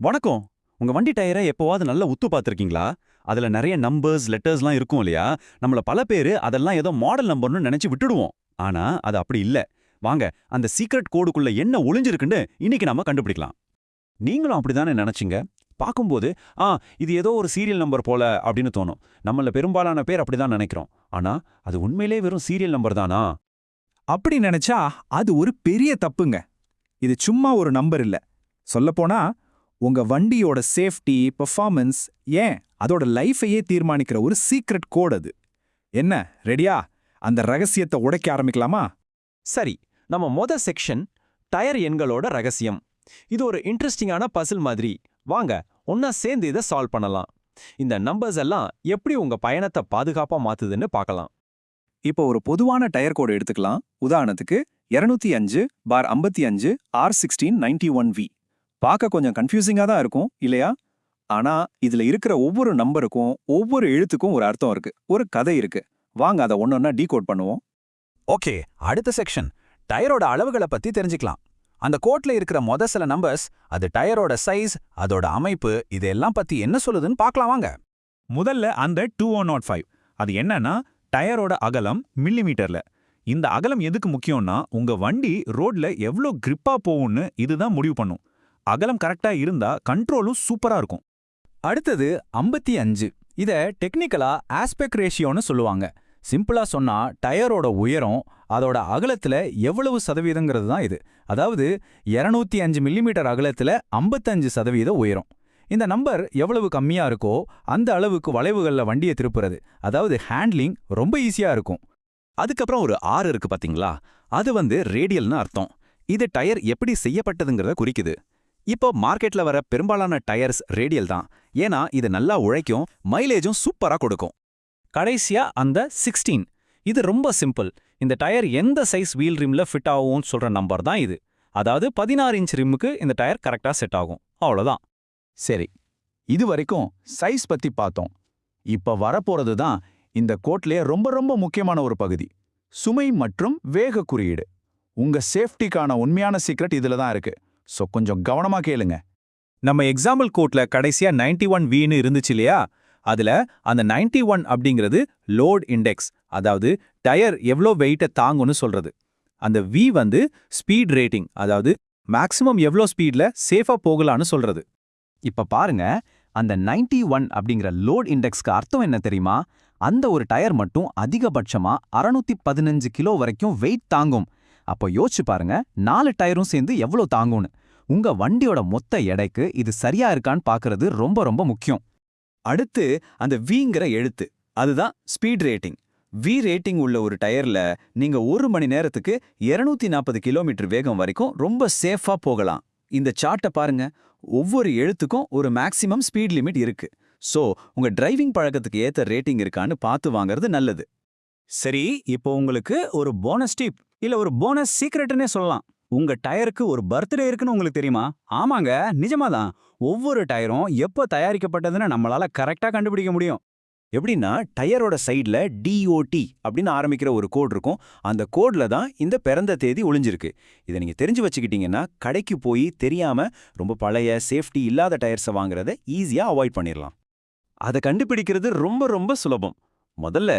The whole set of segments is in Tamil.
வணக்கம். உங்க வண்டி டயரை எப்போவாவது நல்லா உத்து பார்த்திருக்கீங்களா? அதுல நிறைய நம்பர்ஸ், லெட்டர்ஸ்லாம் இருக்கும் இல்லையா? நம்மள பல பேரு அதெல்லாம் ஏதோ மாடல் நம்பர்னு நினைச்சு விட்டுடுவோம். ஆனா அது அப்படி இல்ல. வாங்க, அந்த சீக்ரெட் கோடுக்குள்ள என்ன ஒளிஞ்சிருக்குன்னு இன்னைக்கு நாம கண்டுபிடிக்கலாம். நீங்களும் அப்படிதானே நினைச்சீங்க? பார்க்கும்போது, ஆ இது ஏதோ ஒரு சீரியல் நம்பர் போல அப்படின்னு தோணும். நம்மள பெரும்பாலான பேர் அப்படிதான் நினைக்கிறோம். ஆனா அது உண்மையிலேயே வெறும் சீரியல் நம்பர் தானா? அப்படி நினைச்சா அது ஒரு பெரிய தப்புங்க. இது சும்மா ஒரு நம்பர் இல்ல. சொல்லப்போனா உங்க வண்டியோட சேஃப்டி, பெர்ஃபார்மன்ஸ், ஏன் அதோட லைஃபையே தீர்மானிக்கிற ஒரு சீக்ரெட் கோட் அது. என்ன, ரெடியா? அந்த ரகசியத்தை உடைக்க ஆரம்பிக்கலாமா? சரி, நம்ம செக்ஷன் டயர் எண்களோட ரகசியம். இது ஒரு இன்ட்ரெஸ்டிங்கான பசில் மாதிரி. வாங்க ஒன்னா சேர்ந்து இதை சால்வ் பண்ணலாம். இந்த நம்பர்ஸ் எல்லாம் எப்படி உங்க பயணத்தை பாதுகாப்பா மாத்துதுன்னு பார்க்கலாம். இப்போ ஒரு பொதுவான டயர் கோடு எடுத்துக்கலாம். உதாரணத்துக்கு 205/55 R1691V. பார்க்க கொஞ்சம் கன்ஃபியூசிங்கா தான் இருக்கும் இல்லையா? ஆனா இதுல இருக்கிற ஒவ்வொரு நம்பருக்கும் ஒவ்வொரு எழுத்துக்கும் ஒரு அர்த்தம் இருக்கு, ஒரு கதை இருக்கு. வாங்க அதை ஒன்னொன்னா டீகோட் பண்ணுவோம். ஓகே, அடுத்த செக்ஷன் டயரோட அளவுகளை பத்தி தெரிஞ்சுக்கலாம். அந்த கோட்ல இருக்கிற சில நம்பர்ஸ், அது டயரோட சைஸ், அதோட அமைப்பு, இதெல்லாம் பத்தி என்ன சொல்லுதுன்னு பார்க்கலாம் வாங்க. முதல்ல அந்த 2005. அது என்னன்னா டயரோட அகலம் மில்லிமீட்டர்ல. இந்த அகலம் எதுக்கு முக்கியம்னா உங்க வண்டி ரோட்ல எவ்வளோ கிரிப்பா போகும்னு இதுதான் முடிவு பண்ணும். அகலம் கரெக்டா இருந்தா கண்ட்ரோலும் சூப்பரா இருக்கும். அடுத்தது 55. இத டெக்னிக்கலா ஆஸ்பெக்ட் ரேஷியோன்னு சொல்லுவாங்க. சிம்பிளா சொன்னா டயரோட உயரம் அதோட அகலத்துல எவ்வளவு சதவீதங்கிறது தான் இது. அதாவது 205 மில்லிமீட்டர் அகலத்துல 55% உயரம். இந்த நம்பர் எவ்வளவு கம்மியா இருக்கோ அந்த அளவுக்கு வளைவுகள்ல வண்டியை திருப்புறது, அதாவது ஹேண்ட்லிங் ரொம்ப ஈஸியா இருக்கும். அதுக்கப்புறம் ஒரு 6 இருக்கு பாத்தீங்களா? அது ரேடியல்னு அர்த்தம். இது டயர் எப்படி செய்யப்பட்டதுங்கிறத குறிக்குது. இப்போ மார்க்கெட்ல வர பெரும்பாலான டயர்ஸ் ரேடியல் தான். ஏன்னா இது நல்லா உழைக்கும், மைலேஜும் சூப்பரா கொடுக்கும். கடைசியா அந்த 16. இது ரொம்ப சிம்பிள். இந்த டயர் எந்த சைஸ் வீல் ரிம்ல ஃபிட் ஆகும்னு சொல்ற நம்பர் தான் இது. அதாவது 16 இன்ச் ரிம்முக்கு இந்த டயர் கரெக்டா செட் ஆகும். அவ்வளோதான். சரி, இது வரைக்கும் சைஸ் பத்தி பார்த்தோம். இப்ப வரப்போறது தான் இந்த கோட்லயே ரொம்ப ரொம்ப முக்கியமான ஒரு பகுதி, சுமை மற்றும் வேக குறியீடு. உங்க சேஃப்டிக்கான உண்மையான சீக்ரெட் இதுல தான் இருக்கு. சோ கொஞ்சம் கவனமா கேளுங்க. நம்ம எக்ஸாம்பிள் கோட்ல கடைசியா 91Vன்னு இருந்துச்சு இல்லையா? அதுல அந்த 91 அப்படிங்கிறது லோட் இண்டெக்ஸ், அதாவது டயர் எவ்வளோ வெயிட்டை தாங்கும்னு சொல்றது. அந்த V ஸ்பீட் ரேட்டிங், அதாவது மேக்ஸிமம் எவ்வளோ ஸ்பீட்ல சேஃபா போகலான்னு சொல்றது. இப்ப பாருங்க, அந்த 91 அப்படிங்கிற லோட் இண்டெக்ஸ்க்கு அர்த்தம் என்ன தெரியுமா? அந்த ஒரு டயர் மட்டும் அதிகபட்சமா 615 கிலோ வரைக்கும் வெயிட் தாங்கும். அப்போ யோசிச்சு பாருங்க, 4 டயரும் சேர்ந்து எவ்வளோ தாங்கும்னு. உங்க வண்டியோட மொத்த எடைக்கு இது சரியா இருக்கான்னு பார்க்கறது ரொம்ப ரொம்ப முக்கியம். அடுத்து அந்த விங்கிற எழுத்து, அதுதான் ஸ்பீட் ரேட்டிங். வி ரேட்டிங் உள்ள ஒரு டயர்ல நீங்க 1 மணி நேரத்துக்கு 240 கிலோமீட்டர் வேகம் வரைக்கும் ரொம்ப சேஃபா போகலாம். இந்த சார்ட்டை பாருங்க, ஒவ்வொரு எழுத்துக்கும் ஒரு மேக்ஸிமம் ஸ்பீட் லிமிட் இருக்கு. சோ உங்க டிரைவிங் பழக்கத்துக்கு ஏத்த ரேட்டிங் இருக்கான்னு பார்த்து வாங்குறது நல்லது. சரி, இப்போ உங்களுக்கு ஒரு போனஸ் டிப் இல்ல ஒரு போனஸ் சீக்ரெட்னே சொல்லலாம். உங்க டயருக்கு ஒரு பர்த்டே இருக்குன்னு உங்களுக்கு தெரியுமா? ஆமாங்க, நிஜமாதான். ஒவ்வொரு டயரும் எப்போ தயாரிக்கப்பட்டதுன்னு நம்மளால கரெக்டா கண்டுபிடிக்க முடியும். எப்படின்னா டயரோட சைடுல DOT அப்படின்னு ஆரம்பிக்கிற ஒரு கோட் இருக்கும். அந்த கோட்ல தான் இந்த பிறந்த தேதி ஒளிஞ்சிருக்கு. இதை நீங்க தெரிஞ்சு வச்சுக்கிட்டீங்கன்னா கடைக்கு போய் தெரியாம ரொம்ப பழைய சேஃப்டி இல்லாத டயர்ஸை வாங்குறத ஈஸியா அவாய்ட் பண்ணிடலாம். அதை கண்டுபிடிக்கிறது ரொம்ப ரொம்ப சுலபம். முதல்ல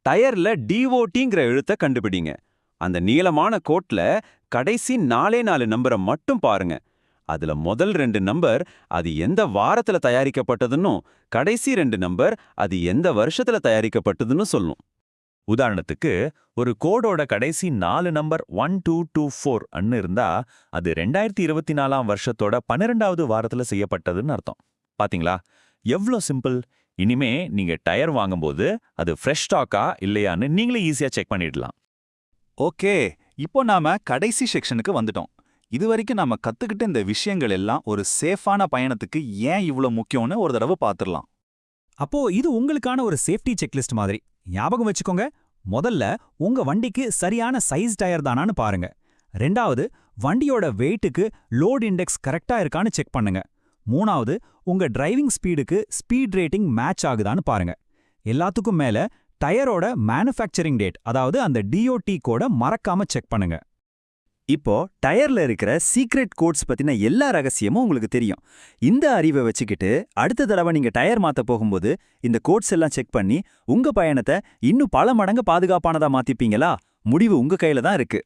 டயர்ல DOTங்கிற எழுத்தை கண்டுபிடிங்க. அந்த நீளமான கோட்ல கடைசி 4 நம்பரை மட்டும் பாருங்க. அதுல முதல் 2 நம்பர் அது எந்த வாரத்துல தயாரிக்கப்பட்டதுன்னும், கடைசி 2 நம்பர் அது எந்த வருஷத்துல தயாரிக்கப்பட்டதுன்னு சொல்லும். உதாரணத்துக்கு, ஒரு கோடோட கடைசி 4 நம்பர் 1224 அன்னு இருந்தா அது 2024ஆம் வருஷத்தோட 12வது வாரத்துல செய்யப்பட்டதுன்னு அர்த்தம். பாத்தீங்களா, எவ்ளோ சிம்பிள். இனிமே நீங்க டயர் வாங்கும்போது அது ஃப்ரெஷ் ஸ்டாக்கா இல்லையான்னு நீங்களே ஈஸியா செக் பண்ணிடலாம். ஓகே, இப்போ நாம கடைசி செக்ஷனுக்கு வந்துட்டோம். இதுவரைக்கும் நாம கத்துக்கிட்ட இந்த விஷயங்கள் எல்லாம் ஒரு சேஃபான பயணத்துக்கு ஏன் இவ்வளவு முக்கியம்னு ஒரு தடவை பார்த்துடலாம். அப்போ இது உங்களுக்கான ஒரு சேஃப்டி செக்லிஸ்ட் மாதிரி. ஞாபகம் வச்சுக்கோங்க, முதல்ல உங்க வண்டிக்கு சரியான சைஸ் டயர் தானான்னு பாருங்க. 2வது, வண்டியோட வெயிட்டுக்கு லோட் இண்டெக்ஸ் கரெக்டா இருக்கான்னு செக் பண்ணுங்க. 3வது, உங்க டிரைவிங் ஸ்பீடுக்கு ஸ்பீட் ரேட்டிங் மேட்ச் ஆகுதான்னு பாருங்க. எல்லாத்துக்கும் மேல டயரோட மேனுஃபேக்சரிங் டேட், அதாவது அந்த DOT கோட மறக்காம செக் பண்ணுங்க. இப்போ டயர்ல இருக்கிற சீக்ரெட் கோட்ஸ் பத்தின எல்லா ரகசியமும் உங்களுக்கு தெரியும். இந்த அறிவை வச்சுக்கிட்டு அடுத்த தடவை நீங்க டயர் மாத்த போகும்போது இந்த கோட்ஸ் எல்லாம் செக் பண்ணி உங்க பயணத்தை இன்னும் பல மடங்கு பாதுகாப்பானதா மாத்திப்பீங்களா? முடிவு உங்க கையில தான் இருக்கு.